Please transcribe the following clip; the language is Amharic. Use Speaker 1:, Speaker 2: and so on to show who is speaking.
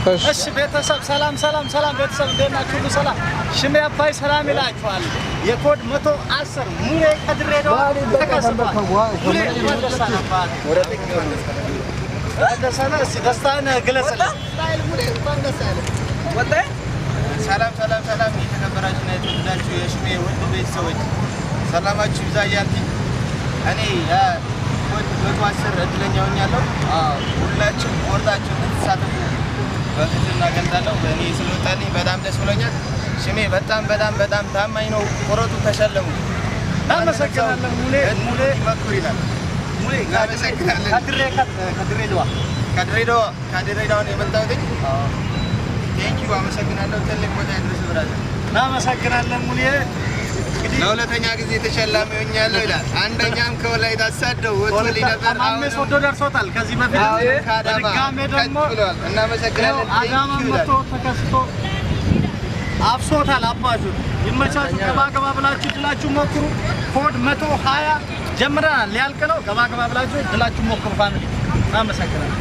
Speaker 1: እሺ ቤተሰብ ሰላም ቤተሰብ እንደናችሁ ሁሉ ሰላም ሽሜ አባይ ሰላም ይላችኋል የኮድ 110 ሙሌ ከድሬዳዋ ተከስቷል ሙሌ ወደሰናባል ወደሰና እስቲ ደስታን ግለጽልን ሙሌ ወደሰና ወጣ ሰላም የተከበራችሁና የተወደዳችሁ የሽሜ ወንድ ቤተሰቦች ሰላማችሁ ይብዛ እያልኩኝ እኔ ኮድ 110 እድለኛ ሆኛለሁ ሁላችሁም ቆርጣችሁ እንድትሳተፉ በትህትና እገልጻለሁ በእኔ ስለወጣልኝ በጣም ደስ ብሎኛል ሽሜ በጣም ታማኝ ነው ቆረጡ ተሸለሙ እናመሰግናለን ሙሌ ይመክሩ ይላል ሙሌ ከድሬዳዋ ነው የመጣሁት ቴንኪው አመሰግናለሁ ትልቅ ቦታ ያድርስ ብራዘር እናመሰግናለን ሙሌ ለሁለተኛ ጊዜ ተሸላሚ ሆኛለሁ ይላል አንደኛም ከወላይታ አሳደው ወጥቶልኝ ነበር አምስት ወዶ ደርሶታል ከዚህ በፊት ድጋሜ ደግሞ እናመሰግናለን አዳማ መጥቶ ተከስቶ አፍሶታል አባጁ ይመቻችሁ ገባ ብላችሁ ድላችሁ ሞክሩ ኮድ 120 ጀምረናል ሊያልቅ ነው ገባ ብላችሁ ድላችሁ ሞክሩ ፋሚሊ እናመሰግናለን